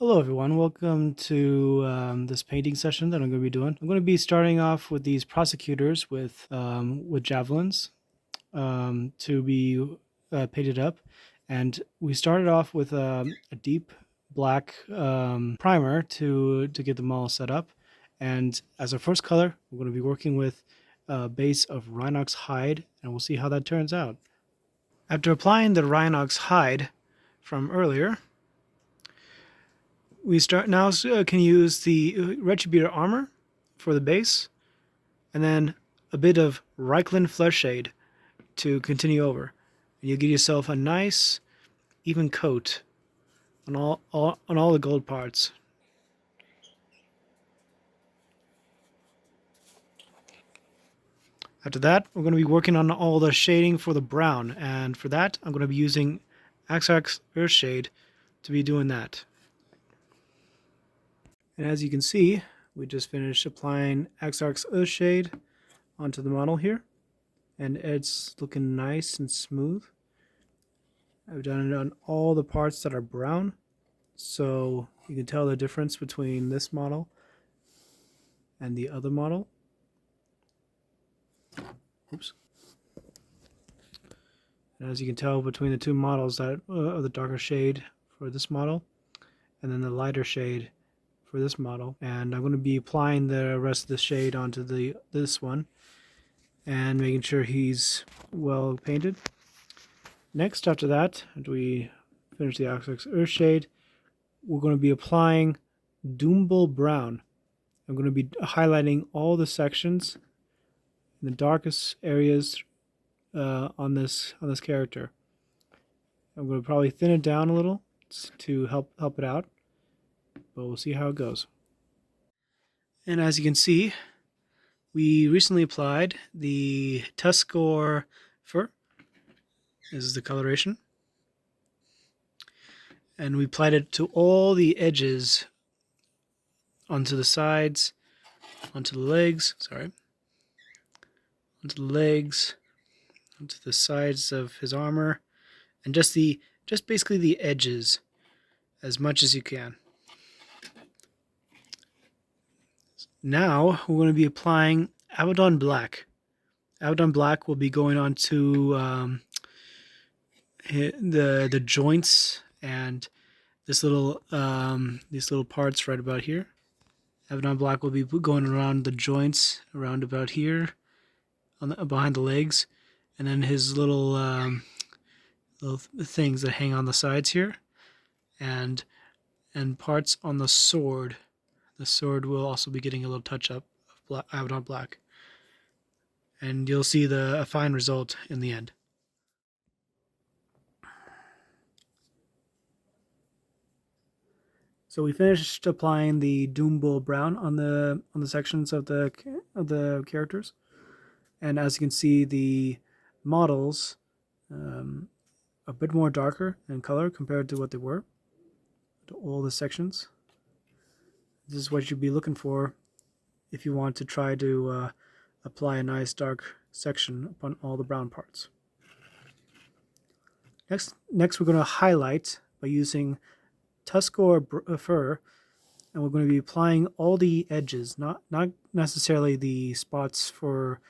Hello everyone, welcome to this painting session that I'm going to be doing. I'm going to be starting off with these prosecutors with javelins to be painted up. And we started off with a deep black primer to get them all set up. And as our first color, we're going to be working with a base of Rhinox hide, and we'll see how that turns out. After applying the Rhinox hide from earlier, we can use the Retributor armor for the base, and then a bit of Reikland Flesh Shade to continue over. And you get yourself a nice, even coat on all the gold parts. After that, we're going to be working on all the shading for the brown, and for that, I'm going to be using Axarx Earthshade to be doing that. And as you can see, we just finished applying Axarx Earthshade onto the model here, and it's looking nice and smooth. I've done it on all the parts that are brown, so you can tell the difference between this model and the other model. Oops. And as you can tell between the two models, that the darker shade for this model, and then the lighter shade for this model. And I'm going to be applying the rest of the shade onto this one and making sure he's well painted. Next, after that, after we finish the Axarx Earthshade, we're going to be applying Doombull Brown. I'm going to be highlighting all the sections in the darkest areas on this character. I'm going to probably thin it down a little to help it out, but we'll see how it goes. And as you can see, we recently applied the Tuscarora fur. This is the coloration. And we applied it to all the edges, onto the sides, onto the legs, onto the sides of his armor, and just basically the edges as much as you can. Now we're going to be applying Abaddon Black. Abaddon Black will be going on to the joints and these little parts right about here. Abaddon Black will be going around the joints, around about here, behind the legs, and then his little things that hang on the sides here, and parts on the sword. The sword will also be getting a little touch up of Abaddon Black, and you'll see a fine result in the end. So we finished applying the Doombull Brown on the sections of the characters, and as you can see, the models a bit more darker in color compared to what they were to all the sections. This is what you'd be looking for if you want to try to apply a nice dark section upon all the brown parts. Next we're going to highlight by using Tuscarora fur, and we're going to be applying all the edges, not necessarily the spots for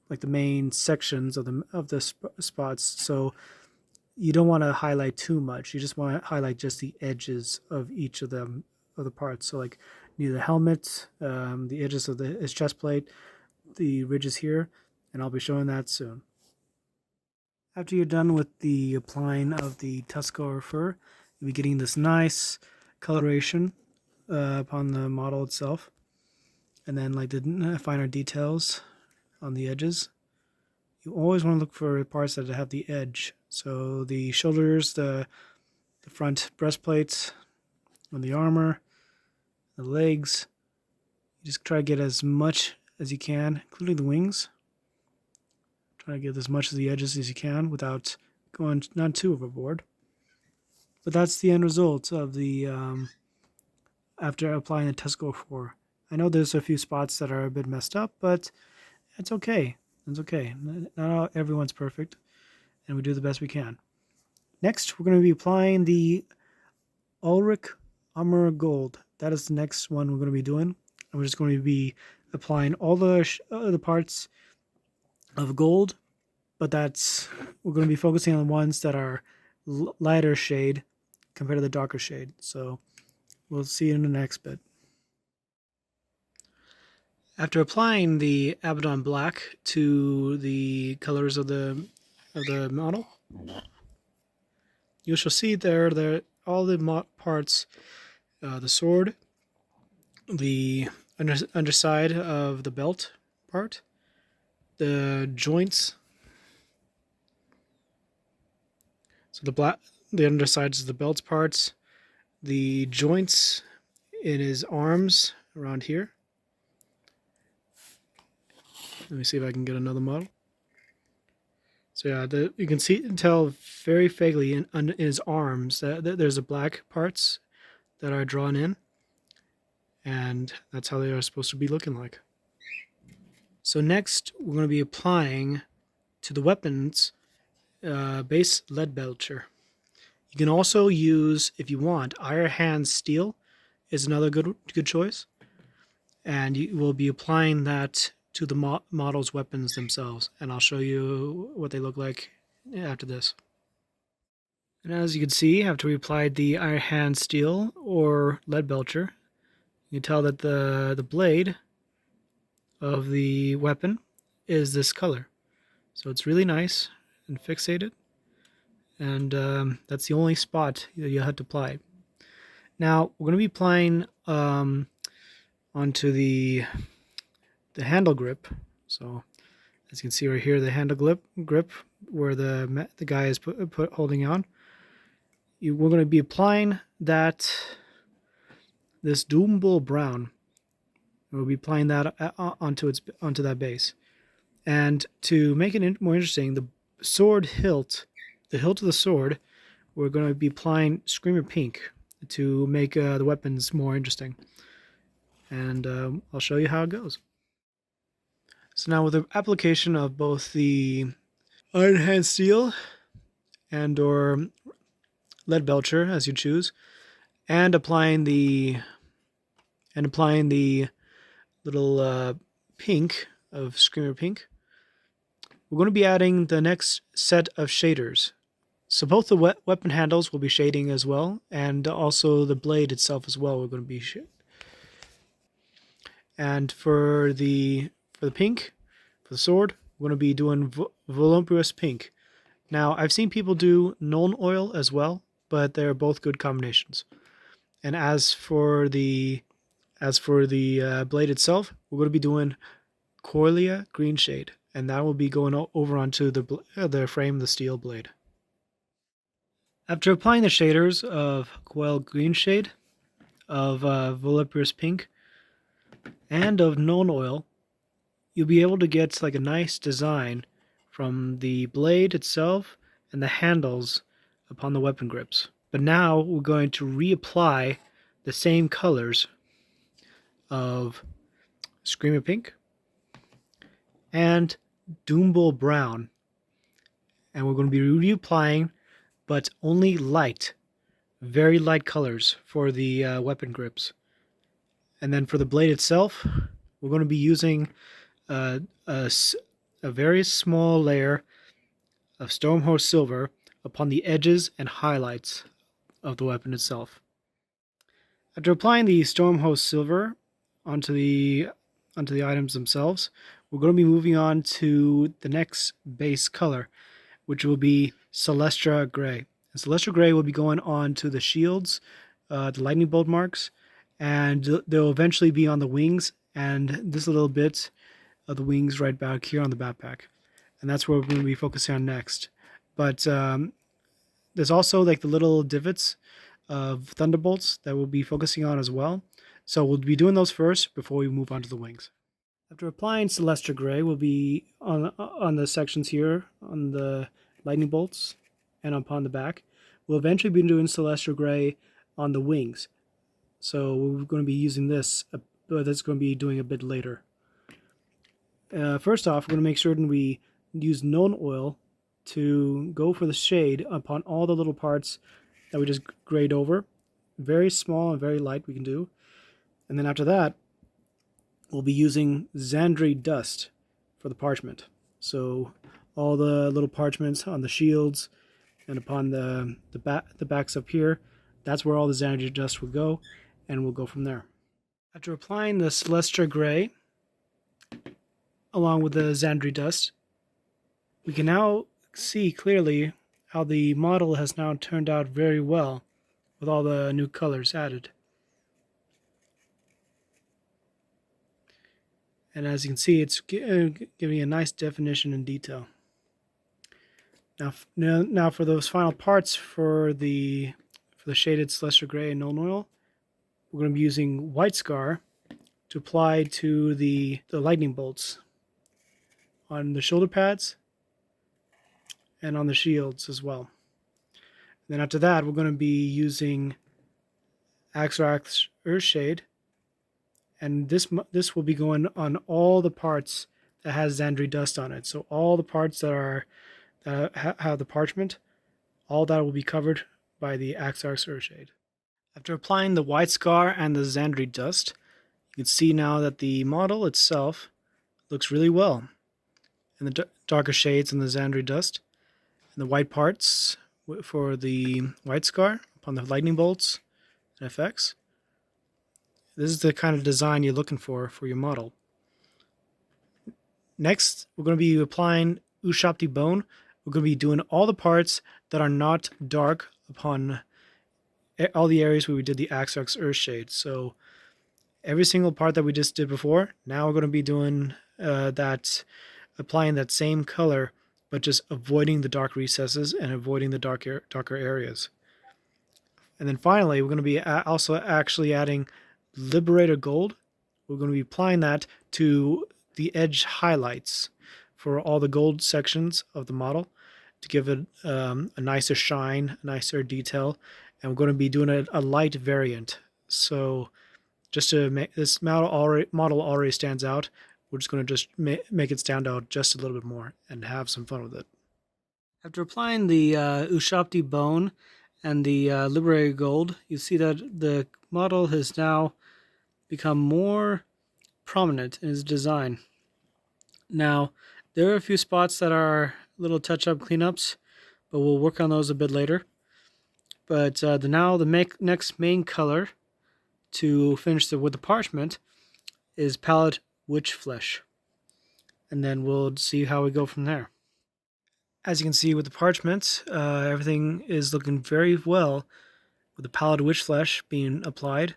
like the main sections of the spots. So you don't want to highlight too much. You just want to highlight just the edges of each of them of the parts. So like near the helmet, the edges of his chest plate, the ridges here, and I'll be showing that soon. After you're done with the applying of the Tuscarora fur, you'll be getting this nice coloration upon the model itself, and then like the finer details on the edges. You always want to look for parts that have the edge. So the shoulders, the front breastplates, on the armor, the legs. You just try to get as much as you can, including the wings. Try to get as much of the edges as you can without going not too overboard. But that's the end result of the after applying the Tuscarora fur. I know there's a few spots that are a bit messed up, but it's okay. It's okay. Not everyone's perfect, and we do the best we can. Next, we're going to be applying the Ulrich Armor Gold. That is the next one we're going to be doing. And we're just going to be applying all the parts of gold, but we're going to be focusing on the ones that are lighter shade compared to the darker shade. So we'll see in the next bit. After applying the Abaddon Black to the colors of the model, you shall see there all the parts, the sword, the underside of the belt part, the joints. So the undersides of the belt parts, the joints in his arms around here. Let me see if I can get another model. So yeah, you can tell very vaguely in his arms that there's the black parts that are drawn in, and that's how they are supposed to be looking like. So next, we're going to be applying to the weapons base lead belcher. You can also use, if you want, Iron Hand Steel is another good choice, and you will be applying that to the model's weapons themselves, and I'll show you what they look like after this. And as you can see, after we applied the Iron Hand Steel or lead belcher, you can tell that the blade of the weapon is this color. So it's really nice and fixated, and that's the only spot that you have to apply. Now we're going to be applying onto the handle grip. So as you can see right here, the handle grip where the guy is holding on. We're going to be applying this Doom Bull Brown. We'll be applying that onto that base. And to make it more interesting, the sword hilt, the hilt of the sword, we're going to be applying Screamer Pink to make the weapons more interesting. And I'll show you how it goes. So now with the application of both the Iron Hand Steel and or lead belcher, as you choose, and applying the little pink of Screamer Pink, we're going to be adding the next set of shaders. So both the weapon handles will be shading as well, and also the blade itself as well. We're going to be and for the pink, for the sword, we're going to be doing Voluptuous Pink. Now, I've seen people do Nuln Oil as well, but they're both good combinations. And as for the blade itself, we're going to be doing Corlia Green Shade, and that will be going over onto the frame, the steel blade. After applying the shaders of Coil Green Shade, of Voluptuous Pink, and of Nuln Oil, you'll be able to get like a nice design from the blade itself and the handles upon the weapon grips. But now we're going to reapply the same colors of Screamer Pink and Doom Bull Brown, and we're going to be reapplying, but only light, very light colors for the weapon grips. And then for the blade itself, we're going to be using a very small layer of Stormcall Silver upon the edges and highlights of the weapon itself. After applying the Stormcall Silver onto the items themselves, we're going to be moving on to the next base color, which will be Celestra Gray. And Celestra Gray will be going on to the shields, the lightning bolt marks, and they'll eventually be on the wings and this little bit of the wings right back here on the backpack. And that's where we're going to be focusing on next. But there's also like the little divots of thunderbolts that we'll be focusing on as well. So we'll be doing those first before we move on to the wings. After applying Celestra Gray, we'll be on the sections here on the lightning bolts and upon the back. We'll eventually be doing Celestra Gray on the wings. So we're going to be using this, but that's going to be doing a bit later. First off, we're going to make sure that we use Nuln Oil to go for the shade upon all the little parts that we just grayed over very small and very light we can do. And then after that, we'll be using Xandri dust for the parchment. So all the little parchments on the shields and upon the backs up here, that's where all the Xandri dust will go, and we'll go from there. After applying the Celestia Gray along with the Xandri dust, we can now see clearly how the model has now turned out very well with all the new colors added. And as you can see, it's giving a nice definition and detail. Now for those final parts for the shaded Celestial Gray and Nuln Oil, we're going to be using White Scar to apply to the lightning bolts on the shoulder pads and on the shields as well. And then after that, we're going to be using Axarax Earthshade, and this will be going on all the parts that has Xandri dust on it. So all the parts that have the parchment, all that will be covered by the Axarax Earthshade. After applying the White Scar and the Xandri dust, you can see now that the model itself looks really well. And the darker shades and the Xandri dust, and the white parts for the White Scar upon the lightning bolts and effects. This is the kind of design you're looking for your model. Next, we're going to be applying Ushapti Bone. We're going to be doing all the parts that are not dark upon all the areas where we did the Axarax Earthshade. So every single part that we just did before, now we're going to be doing applying that same color, but just avoiding the dark recesses and avoiding the darker areas. And then finally, we're going to be also actually adding Liberator Gold. We're going to be applying that to the edge highlights for all the gold sections of the model to give it a nicer shine, nicer detail. And we're going to be doing a light variant. So just to make this model already stands out, we're just going to just make it stand out just a little bit more and have some fun with it. After applying the Ushapti Bone and the Liberator Gold, you see that the model has now become more prominent in its design. Now, there are a few spots that are little touch-up cleanups, but we'll work on those a bit later. But the next main color to finish with the parchment is Pallid Witch Flesh. And then we'll see how we go from there. As you can see with the parchment, everything is looking very well with the Pallid Witch Flesh being applied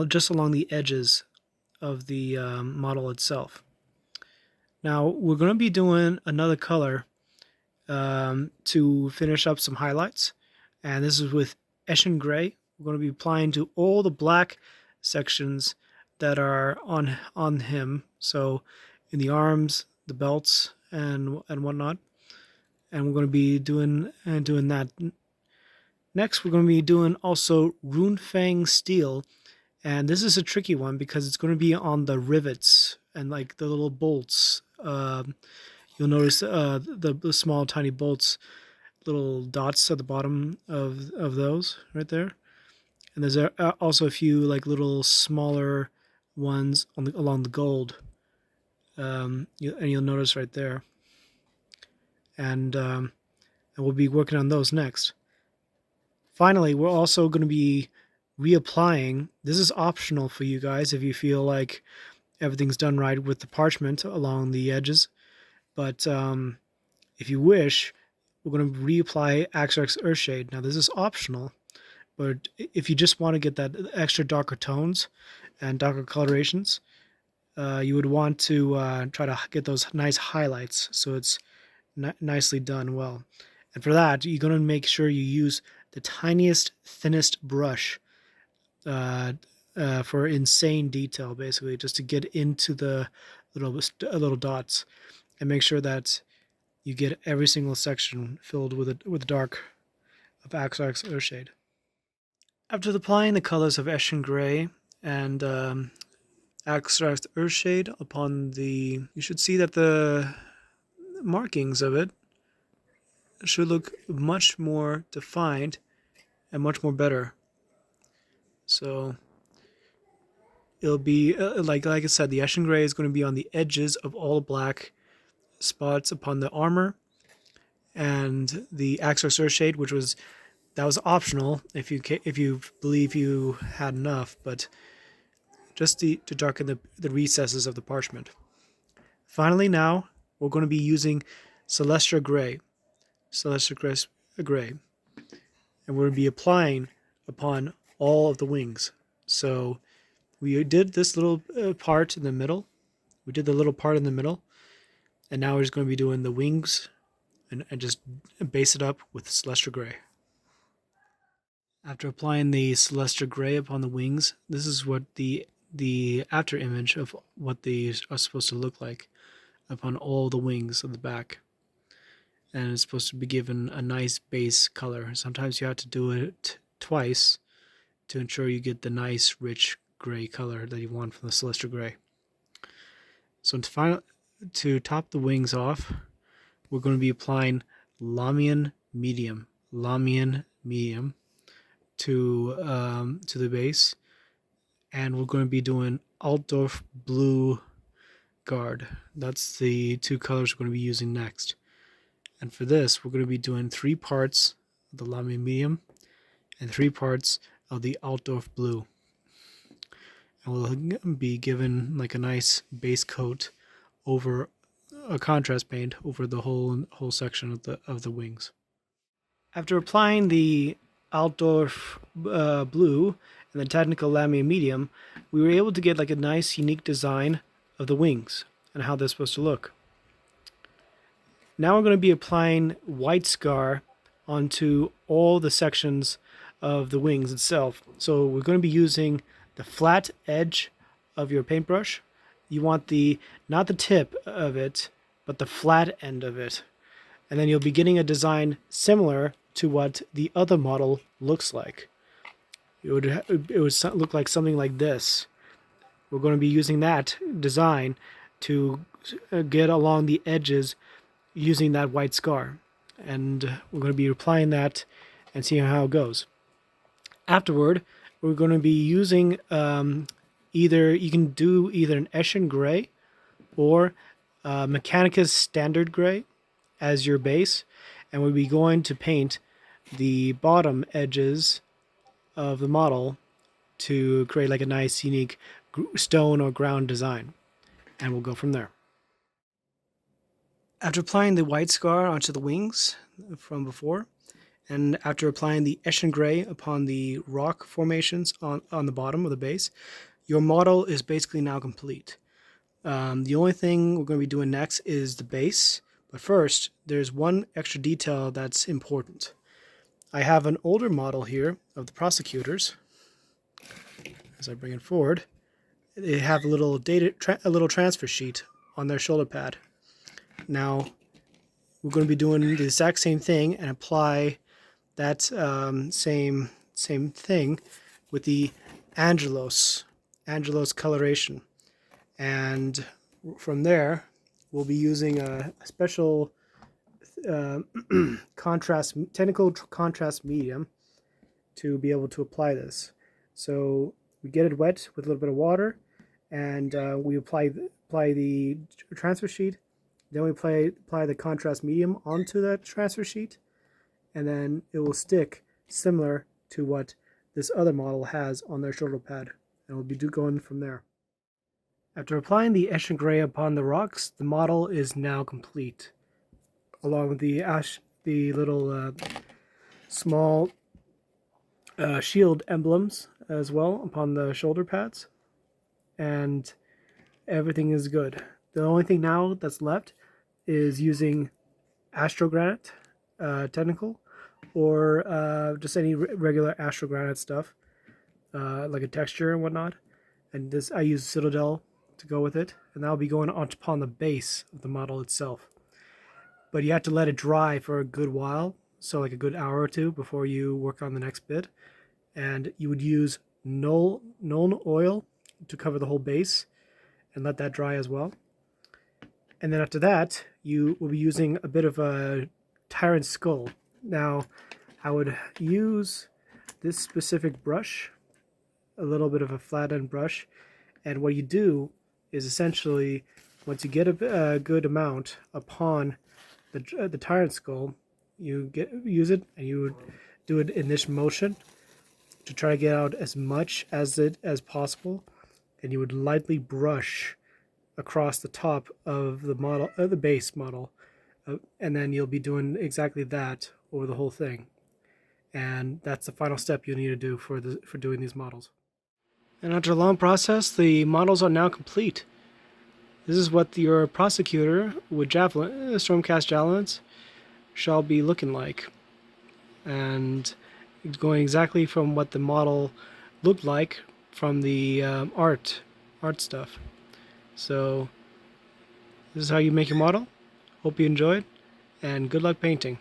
just along the edges of the model itself. Now we're going to be doing another color to finish up some highlights, and this is with Eshin Gray. We're going to be applying to all the black sections that are on him, so in the arms, the belts, and whatnot. And we're going to be doing that. Next, we're going to be doing also Runefang Steel, and this is a tricky one because it's going to be on the rivets and like the little bolts. You'll notice the small tiny bolts, little dots at the bottom of those right there. And there's also a few like little smaller ones along the gold. You'll notice right there. And we'll be working on those next. Finally, we're also going to be reapplying. This is optional for you guys if you feel like everything's done right with the parchment along the edges. But if you wish, we're going to reapply Axarax Earthshade. Now, this is optional, but if you just want to get that extra darker tones and darker colorations, you would want to try to get those nice highlights so it's nicely done well. And for that, you're going to make sure you use the tiniest, thinnest brush for insane detail, basically, just to get into the little dots and make sure that you get every single section filled with dark of Axarax Earthshade. After applying the colors of Eshin Gray and Axarax Earthshade upon you should see that the markings of it should look much more defined and much more better So it'll be like I said, the Eshin Gray is going to be on the edges of all black spots upon the armor, and the Axor Shade, that was optional if you believe you had enough, but just to darken the recesses of the parchment. Finally, now we're going to be using Celestia Gray, Gray, and we're going to be applying upon all of the wings. So we did this little part in the middle. We did the little part in the middle, and now we're just going to be doing the wings and just base it up with Celestia Gray. After applying the Celestia Gray upon the wings, this is what the after image of what these are supposed to look like upon all the wings of the back. And it's supposed to be given a nice base color. Sometimes you have to do it twice to ensure you get the nice rich gray color that you want from the Celestia Gray. So to top the wings off, we're going to be applying Lamian Medium to the base, and we're going to be doing Altdorf Blue Guard. That's the two colors we're going to be using next. And for this, we're going to be doing 3 parts of the Lamian Medium and 3 parts of the Altdorf Blue. And we'll be given like a nice base coat over a contrast paint over the whole section of the wings. After applying the Altdorf Blue and the technical Lamian Medium, we were able to get like a nice unique design of the wings and how they're supposed to look. Now we're going to be applying white scar onto all the sections of the wings itself. So we're going to be using the flat edge of your paintbrush. You want not the tip of it, but the flat end of it. And then you'll be getting a design similar to what the other model looks like. It would look like something like this. We're going to be using that design to get along the edges using that white scar. And we're going to be applying that and seeing how it goes. Afterward, we're going to be using you can do either an Eshin Gray or Mechanicus Standard Gray as your base, and we'll be going to paint the bottom edges of the model to create like a nice unique stone or ground design, and we'll go from there. After applying the white scar onto the wings from before, and after applying the Eshin Gray upon the rock formations on the bottom of the base, your model is basically now complete. The only thing we're going to be doing next is the base, but first there's one extra detail that's important. I have an older model here of the Prosecutors. As I bring it forward, they have a little transfer sheet on their shoulder pad. Now we're going to be doing the exact same thing and apply that same thing with the Angelos coloration, and from there we'll be using a special technical contrast medium to be able to apply this. So we get it wet with a little bit of water, and we apply the transfer sheet. Then we apply the contrast medium onto that transfer sheet, and then it will stick similar to what this other model has on their shoulder pad, and we'll be going from there. After applying the Eshin Gray upon the rocks, the model is now complete, along with the little small shield emblems as well upon the shoulder pads, and everything is good. The only thing now that's left is using Astrogranite technical, or just any regular Astrogranite stuff, like a texture and whatnot. And this, I use Citadel to go with it, and that'll be going upon the base of the model itself. But you have to let it dry for a good while, so like a good hour or two before you work on the next bit. And you would use Nuln oil to cover the whole base and let that dry as well. And then after that, you will be using a bit of a Tyrant Skull. Now, I would use this specific brush a little bit of a flat end brush. And what you do is essentially, once you get a good amount upon the tyrant skull, you use it and you would do it in this motion to try to get out as much as possible, and you would lightly brush across the top of the model, the base model, and then you'll be doing exactly that over the whole thing. And that's the final step you need to do for doing these models. And after a long process, the models are now complete. This is what your Prosecutor with Stormcast Javelins shall be looking like. And going exactly from what the model looked like from the art stuff. So this is how you make your model. Hope you enjoyed, and good luck painting.